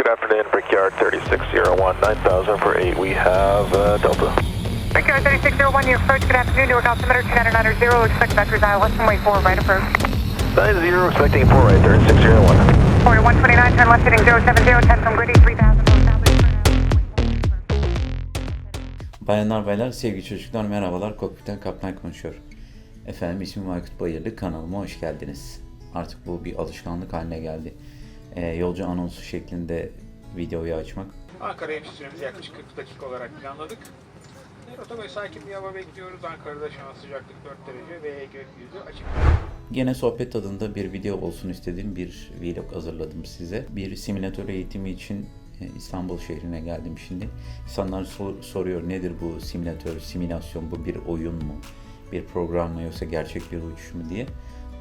Good afternoon, Brickyard 3601, 9000 for 8. We have Delta. Brickyard 3601, your approach. Good afternoon, Newark altimeter 2990. Expect vectors IL less than way 4 right approach. 90, expecting 4 right, 3601. Order 129, turn left heading 070, 10 from Griddy 3000. Bayanlar baylar, sevgili çocuklar merhabalar. Kokpitten Kaptan konuşuyor. Efendim ismim Aykut Bayırlı, kanalıma hoş geldiniz. Artık bu bir alışkanlık haline geldi. Yolcu anonsu şeklinde videoyu açmak. Ankara'ya süremizi yaklaşık 40 dakika olarak planladık. Rota ve sakin bir hava bekliyoruz. Ankara'da şu an sıcaklık 4 derece ve gökyüzü açık. Gene sohbet tadında bir video olsun istediğim bir vlog hazırladım size. Bir simülatör eğitimi için İstanbul şehrine geldim şimdi. İnsanlar soruyor nedir bu simülatör, simülasyon, bu bir oyun mu? Bir program mı yoksa gerçek bir uçuş mu diye.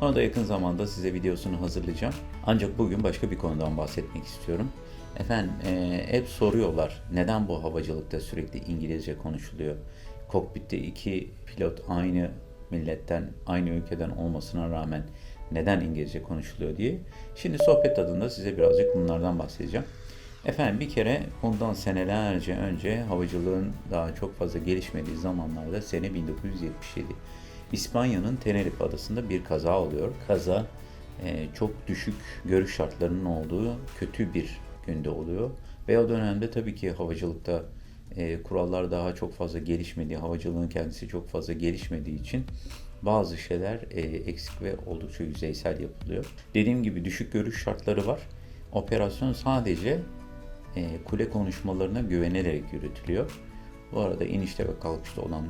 Ona da yakın zamanda size videosunu hazırlayacağım. Ancak bugün başka bir konudan bahsetmek istiyorum. Efendim hep soruyorlar neden bu havacılıkta sürekli İngilizce konuşuluyor? Kokpitte iki pilot aynı milletten, aynı ülkeden olmasına rağmen neden İngilizce konuşuluyor diye. Şimdi sohbet tadında size birazcık bunlardan bahsedeceğim. Efendim bir kere bundan senelerce önce havacılığın daha çok fazla gelişmediği zamanlarda sene 1977. İspanya'nın Tenerife adasında bir kaza oluyor. Kaza çok düşük görüş şartlarının olduğu kötü bir günde oluyor. Ve o dönemde tabii ki havacılıkta kurallar daha çok fazla gelişmediği, havacılığın kendisi çok fazla gelişmediği için bazı şeyler eksik ve oldukça yüzeysel yapılıyor. Dediğim gibi düşük görüş şartları var. Operasyon sadece kule konuşmalarına güvenilerek yürütülüyor. Bu arada inişte ve kalkışta olan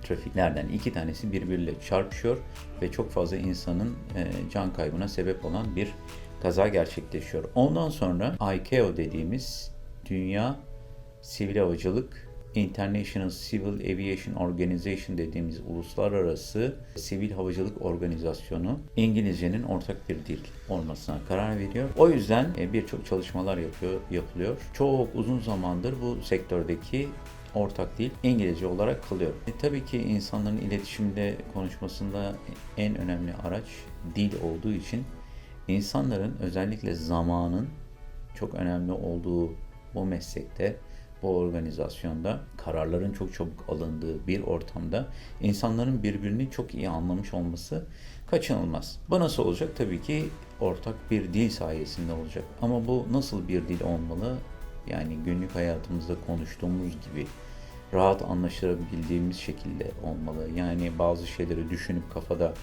trafiklerden iki tanesi birbiriyle çarpışıyor ve çok fazla insanın can kaybına sebep olan bir kaza gerçekleşiyor. Ondan sonra ICAO dediğimiz Dünya Sivil Havacılık International Civil Aviation Organization dediğimiz uluslararası sivil havacılık organizasyonu İngilizcenin ortak bir dil olmasına karar veriyor. O yüzden birçok çalışmalar yapılıyor. Çok uzun zamandır bu sektördeki ortak dil İngilizce olarak kalıyor. Tabii ki insanların iletişimde konuşmasında en önemli araç dil olduğu için insanların özellikle zamanın çok önemli olduğu bu meslekte, bu organizasyonda kararların çok çabuk alındığı bir ortamda insanların birbirini çok iyi anlamış olması kaçınılmaz. Bu nasıl olacak? Tabii ki ortak bir dil sayesinde olacak. Ama bu nasıl bir dil olmalı? Yani günlük hayatımızda konuştuğumuz gibi rahat anlaşılabildiğimiz şekilde olmalı. Yani bazı şeyleri düşünüp kafada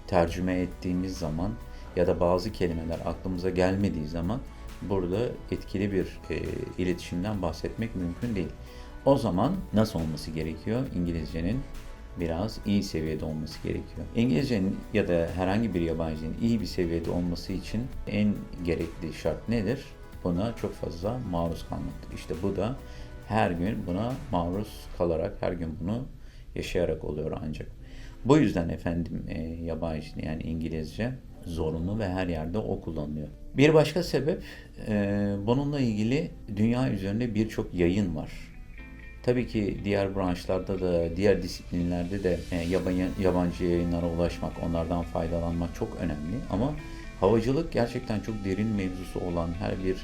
tercüme ettiğimiz zaman ya da bazı kelimeler aklımıza gelmediği zaman burada etkili bir iletişimden bahsetmek mümkün değil. O zaman nasıl olması gerekiyor? İngilizcenin biraz iyi seviyede olması gerekiyor. İngilizcenin ya da herhangi bir yabancı dilin iyi bir seviyede olması için en gerekli şart nedir? Buna çok fazla maruz kalmaktır. İşte bu da her gün buna maruz kalarak, her gün bunu yaşayarak oluyor ancak. Bu yüzden efendim yabancı dil yani İngilizce zorunlu ve her yerde o kullanılıyor. Bir başka sebep bununla ilgili dünya üzerinde birçok yayın var. Tabii ki diğer branşlarda da, diğer disiplinlerde de yabancı yayınlara ulaşmak, onlardan faydalanmak çok önemli. Ama havacılık gerçekten çok derin mevzusu olan her bir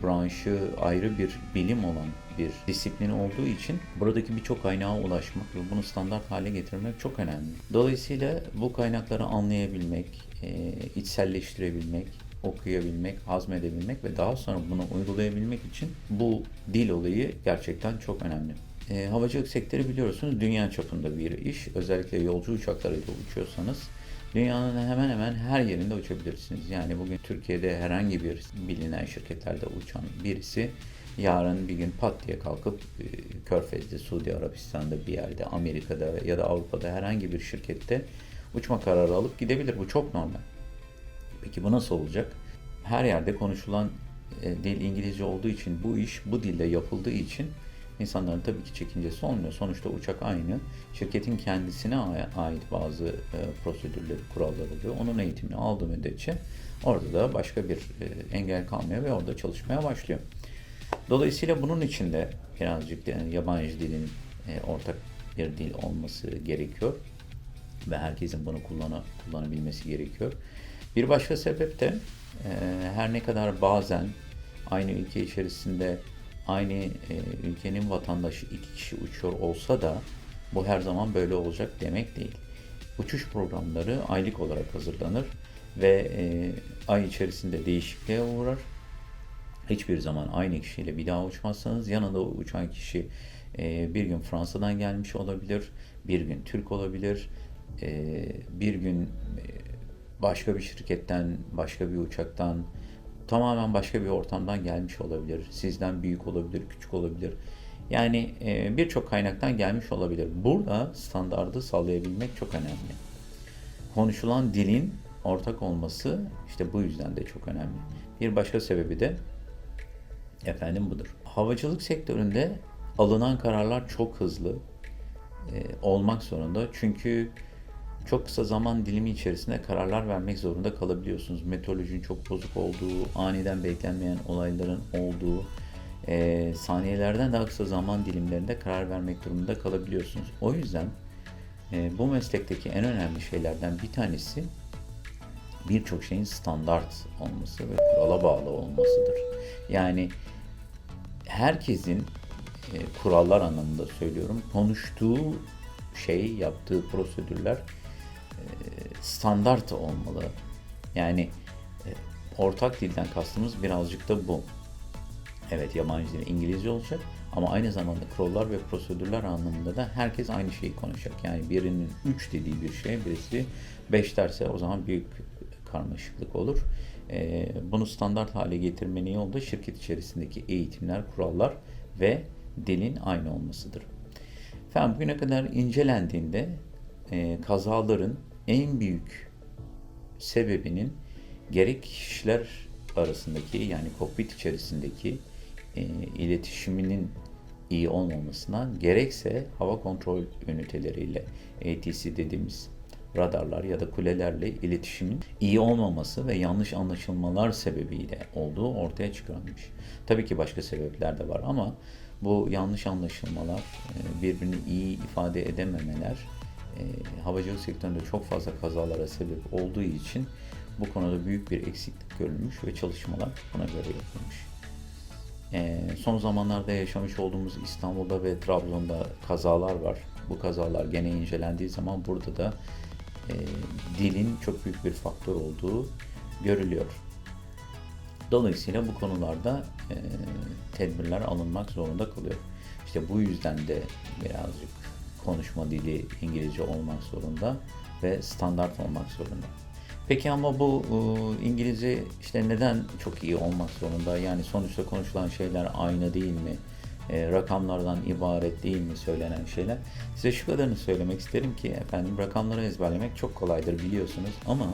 branşı ayrı bir bilim olan bir disiplin olduğu için buradaki birçok kaynağa ulaşmak ve bunu standart hale getirmek çok önemli. Dolayısıyla bu kaynakları anlayabilmek, içselleştirebilmek, okuyabilmek, hazmedebilmek ve daha sonra bunu uygulayabilmek için bu dil olayı gerçekten çok önemli. Havacılık sektörü biliyorsunuz dünya çapında bir iş. Özellikle yolcu uçaklarıyla uçuyorsanız dünyanın hemen hemen her yerinde uçabilirsiniz. Yani bugün Türkiye'de herhangi bir bilinen şirketlerde uçan birisi yarın bir gün pat diye kalkıp Körfez'de, Suudi Arabistan'da bir yerde, Amerika'da ya da Avrupa'da herhangi bir şirkette uçma kararı alıp gidebilir. Bu çok normal. Peki bu nasıl olacak? Her yerde konuşulan dil İngilizce olduğu için bu iş bu dilde yapıldığı için İnsanların tabii ki çekincesi olmuyor. Sonuçta uçak aynı. Şirketin kendisine ait bazı prosedürleri, kurallar oluyor. Onun eğitimini aldığı müddetçe orada da başka bir engel kalmıyor ve orada çalışmaya başlıyor. Dolayısıyla bunun için de birazcık yani yabancı dilin ortak bir dil olması gerekiyor. Ve herkesin bunu kullanabilmesi gerekiyor. Bir başka sebep de her ne kadar bazen aynı ülke içerisinde aynı ülkenin vatandaşı 2 kişi uçuyor olsa da bu her zaman böyle olacak demek değil. Uçuş programları aylık olarak hazırlanır ve ay içerisinde değişikliğe uğrar. Hiçbir zaman aynı kişiyle bir daha uçmazsanız yanında uçan kişi bir gün Fransa'dan gelmiş olabilir, bir gün Türk olabilir, bir gün başka bir şirketten, başka bir uçaktan, tamamen başka bir ortamdan gelmiş olabilir. Sizden büyük olabilir, küçük olabilir. Yani birçok kaynaktan gelmiş olabilir. Burada standardı sağlayabilmek çok önemli. Konuşulan dilin ortak olması işte bu yüzden de çok önemli. Bir başka sebebi de budur. Havacılık sektöründe alınan kararlar çok hızlı olmak zorunda. Çünkü çok kısa zaman dilimi içerisinde kararlar vermek zorunda kalabiliyorsunuz. Meteorolojinin çok bozuk olduğu, aniden beklenmeyen olayların olduğu, saniyelerden daha kısa zaman dilimlerinde karar vermek durumunda kalabiliyorsunuz. O yüzden bu meslekteki en önemli şeylerden bir tanesi birçok şeyin standart olması ve kurala bağlı olmasıdır. Yani herkesin kurallar anlamında söylüyorum, konuştuğu şey, yaptığı prosedürler standart olmalı. Yani ortak dilden kastımız birazcık da bu. Evet, yabancı dil İngilizce olacak ama aynı zamanda kurallar ve prosedürler anlamında da herkes aynı şeyi konuşacak. Yani birinin 3 dediği bir şey, birisi 5 derse o zaman büyük karmaşıklık olur. Bunu standart hale getirmenin yolu da şirket içerisindeki eğitimler, kurallar ve dilin aynı olmasıdır. Efendim, bugüne kadar incelendiğinde kazaların en büyük sebebinin gerek kişiler arasındaki, yani kokpit içerisindeki iletişiminin iyi olmamasından, gerekse hava kontrol üniteleriyle, ATC dediğimiz radarlar ya da kulelerle iletişimin iyi olmaması ve yanlış anlaşılmalar sebebiyle olduğu ortaya çıkarılmış. Tabii ki başka sebepler de var ama bu yanlış anlaşılmalar, birbirini iyi ifade edememeler havacılık sektöründe çok fazla kazalara sebep olduğu için bu konuda büyük bir eksiklik görülmüş ve çalışmalar buna göre yapılmış. Son zamanlarda yaşamış olduğumuz İstanbul'da ve Trabzon'da kazalar var. Bu kazalar gene incelendiği zaman burada da dilin çok büyük bir faktör olduğu görülüyor. Dolayısıyla bu konularda tedbirler alınmak zorunda kalıyor. İşte bu yüzden de birazcık konuşma dili İngilizce olmak zorunda ve standart olmak zorunda. Peki ama bu İngilizce işte neden çok iyi olmak zorunda? Yani sonuçta konuşulan şeyler aynı değil mi? Rakamlardan ibaret değil mi söylenen şeyler? Size şu kadarını söylemek isterim ki rakamları ezberlemek çok kolaydır biliyorsunuz ama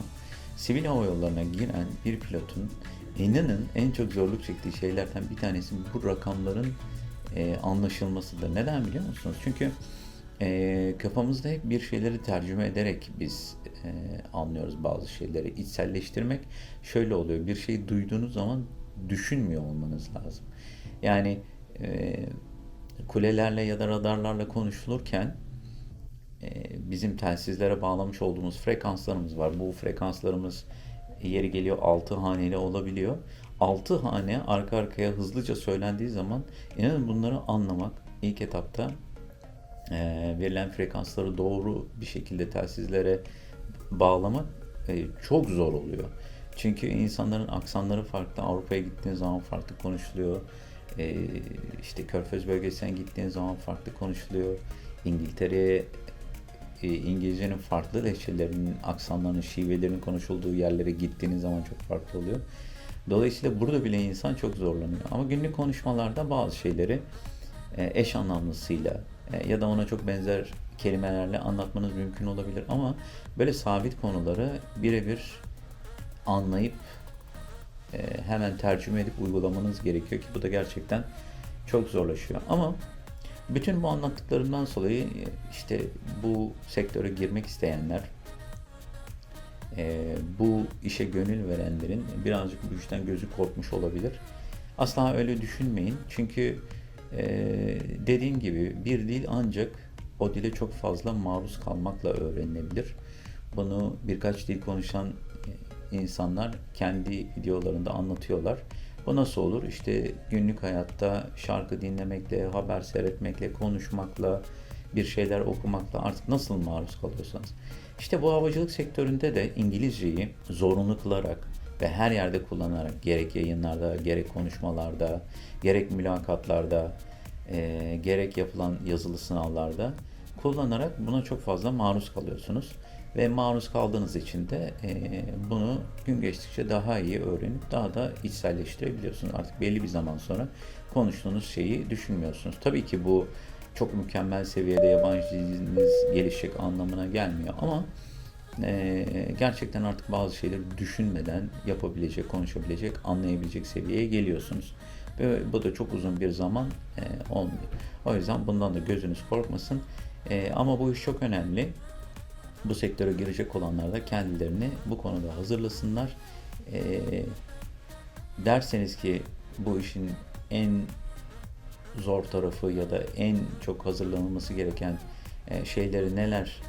sivil hava yollarına giren bir pilotun inanın en çok zorluk çektiği şeylerden bir tanesi bu rakamların anlaşılmasıdır. Neden biliyor musunuz? Çünkü kafamızda hep bir şeyleri tercüme ederek biz anlıyoruz bazı şeyleri. İçselleştirmek şöyle oluyor. Bir şeyi duyduğunuz zaman düşünmüyor olmanız lazım. Yani kulelerle ya da radarlarla konuşulurken bizim telsizlere bağlamış olduğumuz frekanslarımız var. Bu frekanslarımız yeri geliyor 6 haneli olabiliyor. 6 hane arka arkaya hızlıca söylendiği zaman inanın bunları anlamak ilk etapta verilen frekansları doğru bir şekilde telsizlere bağlamak çok zor oluyor. Çünkü insanların aksanları farklı. Avrupa'ya gittiğiniz zaman farklı konuşuluyor. İşte Körfez bölgesine gittiğiniz zaman farklı konuşuluyor. İngiltere'ye İngilizcenin farklı lehçelerinin, aksanlarının, şivelerinin konuşulduğu yerlere gittiğiniz zaman çok farklı oluyor. Dolayısıyla burada bile insan çok zorlanıyor. Ama günlük konuşmalarda bazı şeyleri eş anlamlısıyla ya da ona çok benzer kelimelerle anlatmanız mümkün olabilir ama böyle sabit konuları birebir anlayıp hemen tercüme edip uygulamanız gerekiyor ki bu da gerçekten çok zorlaşıyor. Ama bütün bu anlattıklarımdan dolayı işte bu sektöre girmek isteyenler, bu işe gönül verenlerin birazcık bu işten gözü korkmuş olabilir. Asla öyle düşünmeyin. Çünkü dediğim gibi bir dil ancak o dile çok fazla maruz kalmakla öğrenilebilir. Bunu birkaç dil konuşan insanlar kendi videolarında anlatıyorlar. Bu nasıl olur? İşte günlük hayatta şarkı dinlemekle, haber seyretmekle, konuşmakla, bir şeyler okumakla artık nasıl maruz kalıyorsanız. İşte bu havacılık sektöründe de İngilizceyi zorunlu kılarak ve her yerde kullanarak, gerek yayınlarda, gerek konuşmalarda, gerek mülakatlarda, gerek yapılan yazılı sınavlarda kullanarak buna çok fazla maruz kalıyorsunuz. Ve maruz kaldığınız için de bunu gün geçtikçe daha iyi öğrenip daha da içselleştirebiliyorsunuz. Artık belli bir zaman sonra konuştuğunuz şeyi düşünmüyorsunuz. Tabii ki bu çok mükemmel seviyede yabancı diliniz gelişecek anlamına gelmiyor ama gerçekten artık bazı şeyleri düşünmeden yapabilecek, konuşabilecek, anlayabilecek seviyeye geliyorsunuz. Ve bu da çok uzun bir zaman olmuyor. O yüzden bundan da gözünüz korkmasın. Ama bu iş çok önemli. Bu sektöre girecek olanlar da kendilerini bu konuda hazırlasınlar. Derseniz ki bu işin en zor tarafı ya da en çok hazırlanılması gereken şeyleri neler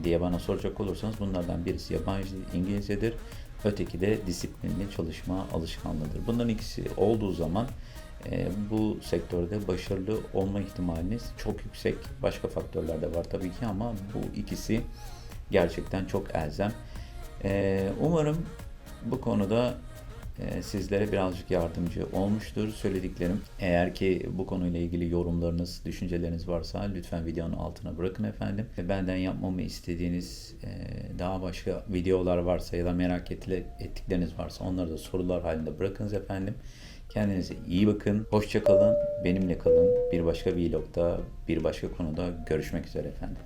diye bana soracak olursanız bunlardan birisi yabancı dil İngilizcedir. Öteki de disiplinli çalışma alışkanlığıdır. Bunların ikisi olduğu zaman bu sektörde başarılı olma ihtimaliniz çok yüksek. Başka faktörler de var tabii ki ama bu ikisi gerçekten çok elzem. Umarım bu konuda sizlere birazcık yardımcı olmuştur söylediklerim. Eğer ki bu konuyla ilgili yorumlarınız, düşünceleriniz varsa lütfen videonun altına bırakın efendim. Benden yapmamı istediğiniz daha başka videolar varsa ya da merak ettikleriniz varsa onları da sorular halinde bırakınız efendim. Kendinize iyi bakın. Hoşça kalın. Benimle kalın. Bir başka vlogda, bir başka konuda görüşmek üzere efendim.